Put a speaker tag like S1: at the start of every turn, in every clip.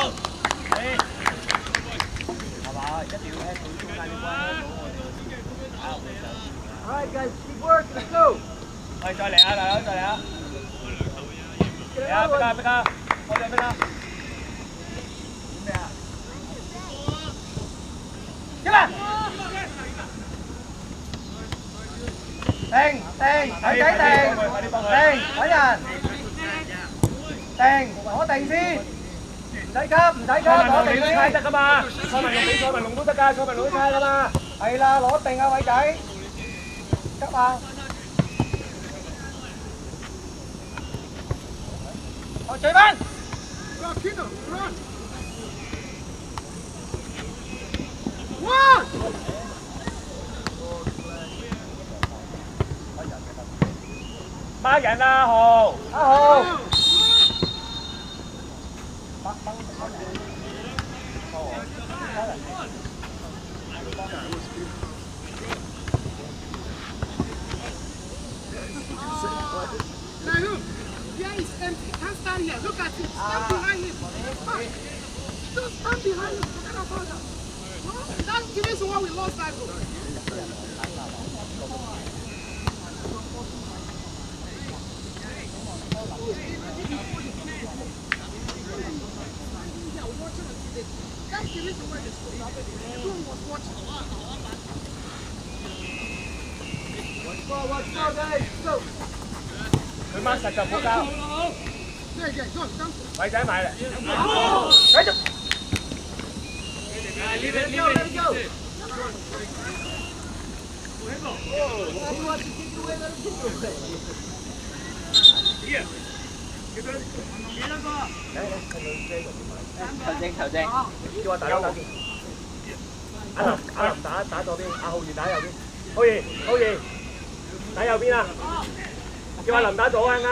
S1: 係嘛？一定要聽到中間啲關聽到我哋嗰啲打入去就。
S2: Alright guys, keep work, let's go.
S1: 喂，再嚟啊，大佬，再嚟啊！嚟啊，逼啊，逼啊！我哋逼啊！咩啊？入嚟！定，女仔定，揾人，定，攞定先，唔使急，攞定先。猜得噶嘛？蔡文龍比蔡文龍都得㗎，蔡文龍都猜㗎嘛。係啦，攞定啊，偉仔，急啊！我追翻。孖人啊，豪！阿豪！Stand
S3: here. Look at him. Stand behind him. Just stand behind him. Forget about that. That's the reason why we lost that goal. That's the reason why they scored. Everyone was watching.
S2: Watch go, guys, go.
S1: 佢掹實就冇交。偉仔埋嚟，繼續。
S2: Let it go.
S1: 頭正，叫阿大佬打先。阿林打左邊，阿浩然打右邊。浩然打右邊啊！叫阿林打左啱啱。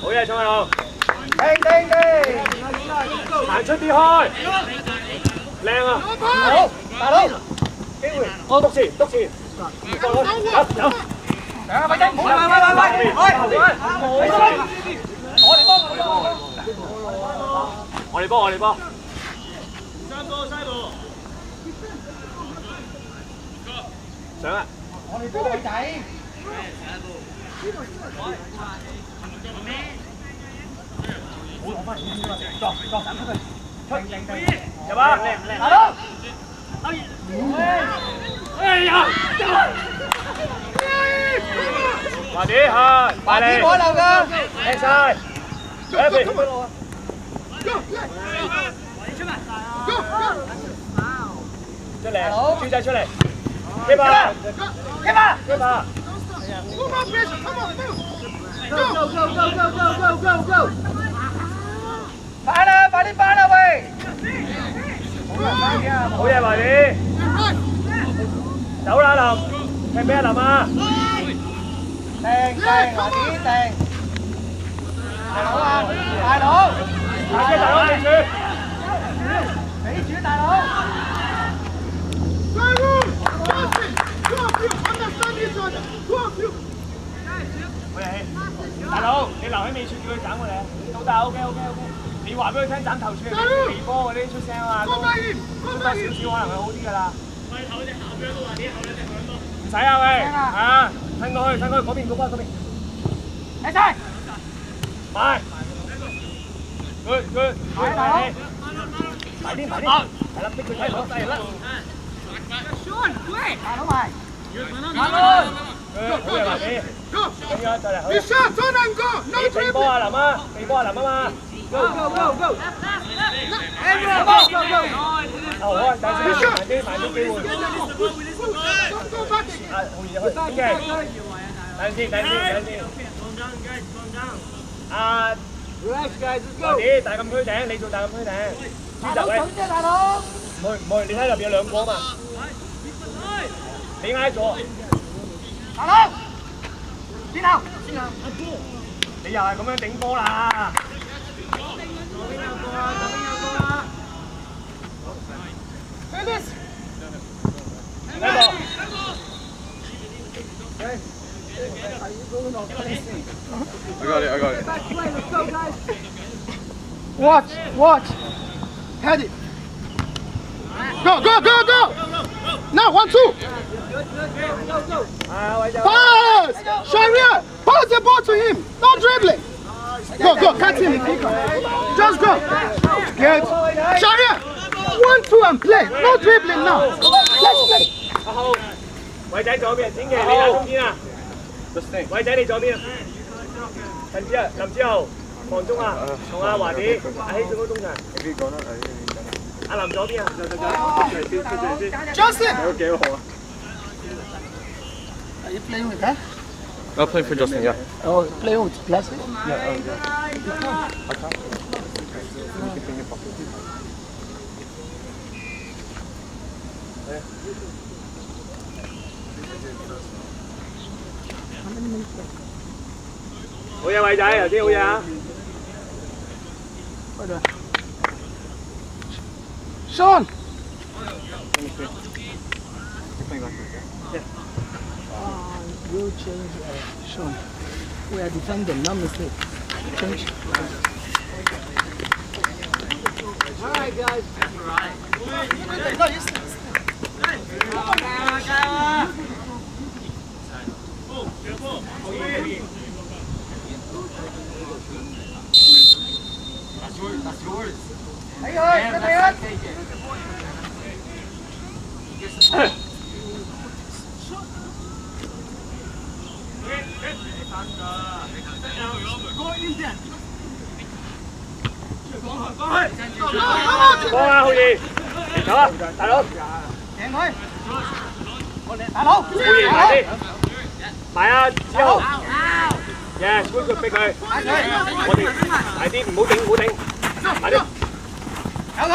S1: 好嘢，蔡文定，行出啲開，靚啊！好，大佬，機會，我督前，走，啊，快啲，喂，我哋幫，上啊！我哋幫偉仔。好攞翻嚟先啦，撞出去，入啊！大佬，哎呀！快啲嚇，快啲！冇漏㗎，靚晒！誒，俾佢攞啊！出嚟，豬仔出嚟，基巴！Go！ 快啲翻啦喂！好嘢，華啲，走啦林，踢俾阿林啊！定，華啲定，大佬啊，大佬，俾主大佬。大佬，你留喺尾處叫佢斬我哋，到達 OK。你話俾佢聽斬頭處，微波嗰啲出聲啊，多少少可能會好啲㗎啦。喂，後隻後邊都話啲後兩隻響多。唔使啊喂，啊，褪過去嗰邊嗰邊。起晒，埋。Good，埋啲，係啦，逼佢睇落低啦。大佬埋。好嘢，華仔。咁樣再嚟好。避波阿林嘛。Go！ 好好啊，大聲，慢啲機會。
S3: Don't go back again.
S1: 啊，好易去，點嘅？等先。啊，
S2: Relax, guys. Let's
S1: 華
S2: go.
S1: 啲大禁區頂，你做大禁區頂。豬頭咧，
S2: 大佬。
S1: 唔去，你睇入邊有兩個啊嘛。你挨咗。
S3: 大佬，先後。
S1: 你又係咁樣頂波啦！Hey,
S3: this.
S1: 呢個。
S4: I got it.
S2: Back play. Let's go, guys.
S3: Watch. Head it. Go. Now, 1, 2.
S2: Go.
S1: 啊，偉仔。
S3: Pass. Sharia, pass the ball to him. No dribbling. Go. Catch him. Just go. Good. Sharia, 1, 2 and play. No dribbling now. Let's play.
S1: 阿浩，偉仔左邊，展琪你打中間啊！偉仔你左邊啊！林之豪防中啊，同阿華啲阿希上到中場。阿林左邊啊！
S3: Justin.
S4: 幾好啊
S3: Are you playing with that?！I'm
S4: playing for Justin, yeah.
S3: Oh, playing with plastic?
S1: Yeah. 好嘢，偉仔，頭先好嘢啊！
S3: Sean. You change Sean. We are defending, no mistake. Change.
S2: All right, guys.
S1: Con à, Hồ gì? Đó, đại佬.
S3: Đèn thôi. Đại佬.
S1: Hồ gì, mày đi. Mày à, Chí Hồ. Yeah, cuối cùng俾佢. 我哋快啲，唔好頂，快啲.
S3: 有佢。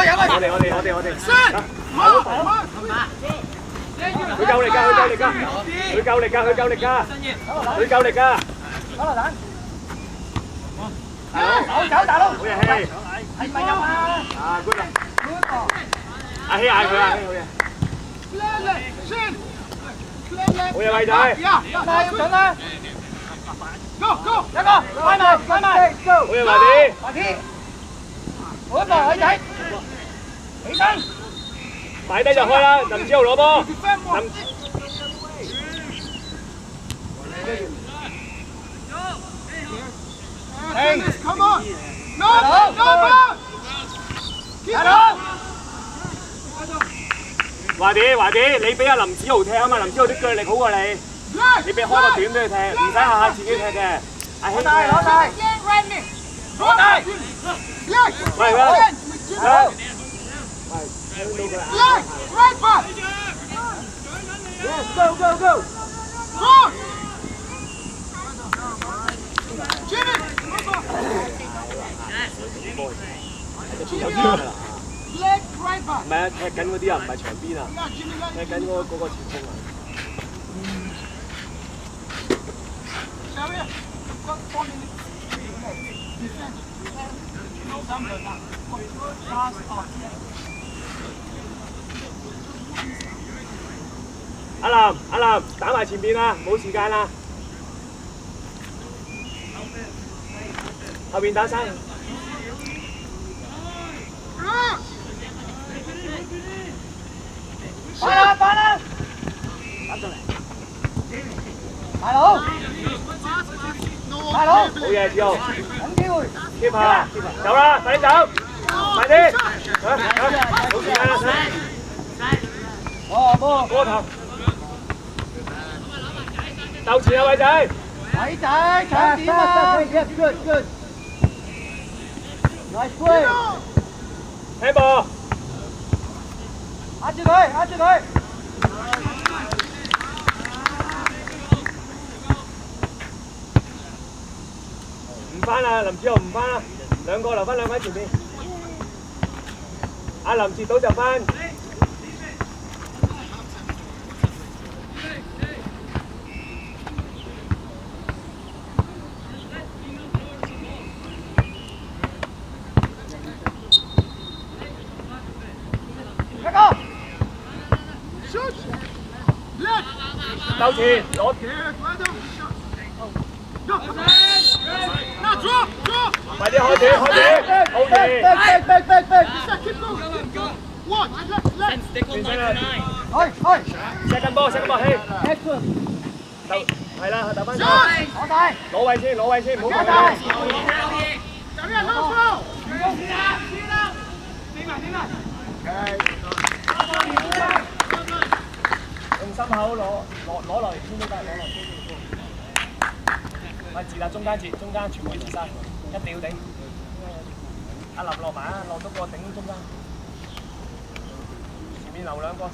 S1: 我哋. 佢夠力㗎。大佬。好嘢，希。
S3: 係咪入啊？
S1: 啊，good 啊。阿希嗌佢啊，好嘢。好嘢，偉仔。
S3: 上啦。Go，一個，快埋。
S1: 好嘢，華啲。
S3: 好一個，偉仔。起身。
S1: 擺低就開啦，林之豪攞波。
S3: Come on! No!
S1: 華啲，你俾阿林子豪踢啊嘛，林子豪啲腳力好過你，你俾開個短俾佢踢，唔使下下自己踢嘅。阿希踢。攞大！喂喂！Right
S3: back!
S2: Yes, go.
S3: Good! Jimmy! Leg right back!
S1: 唔係啊，踢緊嗰啲啊，唔係場邊啊，踢緊嗰個前鋒啊。
S3: Xavier, you've got 4 minutes. Defense. No time. Pass off.
S1: 阿林，打埋前邊啦，冇時間啦。後邊打生。
S3: 快啦！打上嚟，大佬，
S1: 好嘢，子豪，
S3: 等機會，
S1: keep 下，走啦，快啲走，快啲，冇時間啦，
S3: 波
S1: 過頭，鬥前啊，偉仔，
S3: 偉仔搶點啊
S2: Yes, good. Nice play.
S1: 聽波，
S2: 壓住佢，壓住佢。
S1: 唔翻啦，林志豪唔翻啦，兩個留翻兩個喺前邊。阿林截到就翻。兜前攞。快啲開始，開始，好嘢！second ball，嘿！係啦，投翻手。攞位先，唔好放用心口攞嚟先都得，攞落先。咪截啦，中間全部截晒，一定要頂。阿林落埋啊，落多個頂中間。前面留兩個，一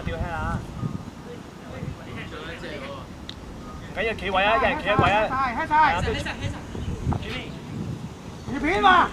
S1: 定要聽下。唔緊要，企位啊，一人企一位啊。
S3: 開晒。你片嘛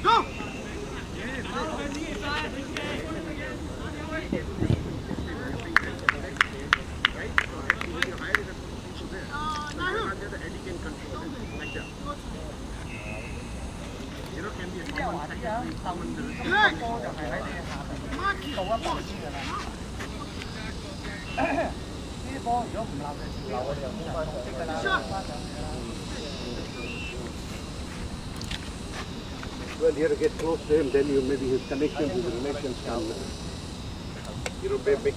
S3: ？Go！Well,
S5: you have to get close to him, then you maybe his connection to the connections can, make you interested.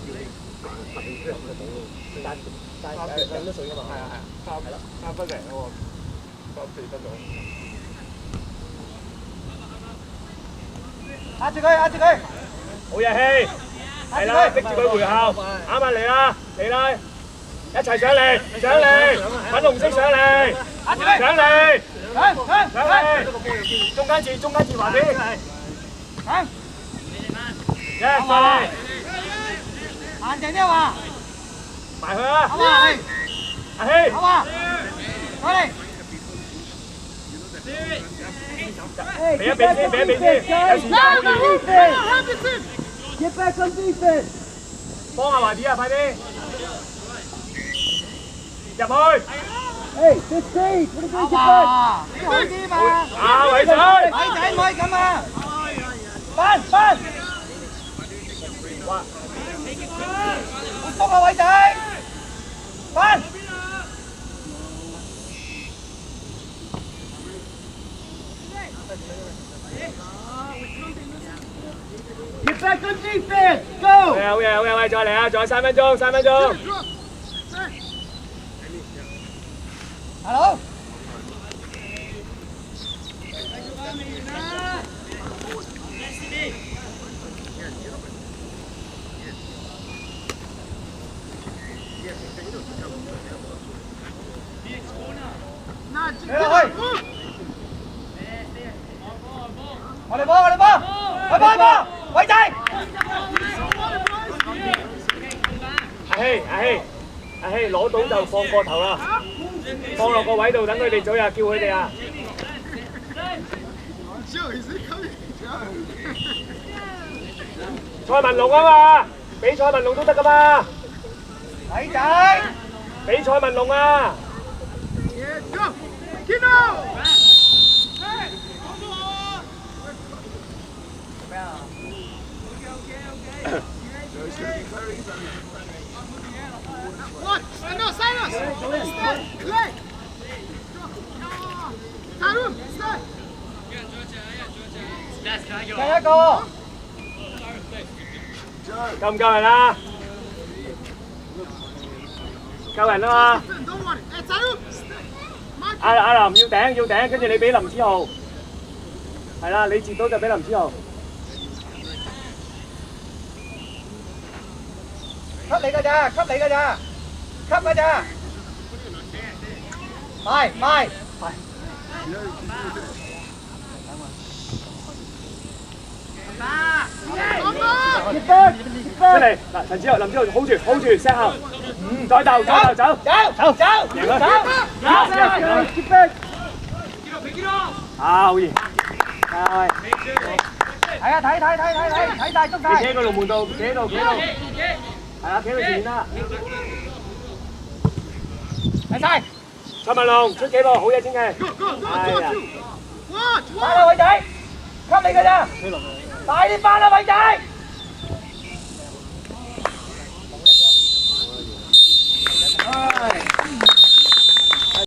S1: 飲得水㗎嘛？係啊，3分零喎，14分鐘。
S2: 壓住佢，
S1: 好嘢氣，係啦，逼住佢回後，啱啊嚟啦，一齊上嚟，粉紅色上嚟，上嚟，中間字話先，快嚟，
S2: 硬淨啲話，
S1: 埋去啊，阿希，
S2: 好嘛，過嚟。
S1: 俾一俾先，有時間可以。
S2: Get back on defense！
S1: 幫下華子啊，快啲入去。
S2: Hey, this stage, what are you doing? 好啲嘛？
S1: 啊，偉仔
S2: 唔可以咁啊！翻！
S1: 哇！
S2: 好篤啊，偉仔！翻！ Get back on defense! Go!
S1: 好嘢，喂，再嚟啊！仲有3分鐘。
S2: Hello?我哋波，偉仔！
S1: 阿希，攞到就放過頭啦，放落個位度等佢哋早日叫佢哋啊！蔡文龍啊嘛，俾蔡文龍都得噶嘛，
S2: 偉仔！
S1: 俾蔡文龍啊！
S3: What? No, silence! Play! Tarun, stay!
S2: 第一個，
S1: 夠唔夠人啊？夠人啊嘛！
S3: Don't worry. Hey, Tarun, stay!
S1: 阿林要頂，跟住你俾林子豪。係啦，你截到就俾林子豪。
S2: 吸你㗎咋，賣。
S1: 出嚟嗱，陳子豪、林子豪 hold 住 set 後，再鬥，贏啦！啊，好嘢！
S2: 睇啊睇晒捉
S1: 你
S2: 晒。
S1: 企喺個龍門度，企喺度，係啦，企喺前面啦。
S2: 睇晒。
S1: 蔡文龍出幾步，好嘢，真嘅。係啊，
S2: 翻啦偉仔，給你㗎咋。快啲翻啦偉仔。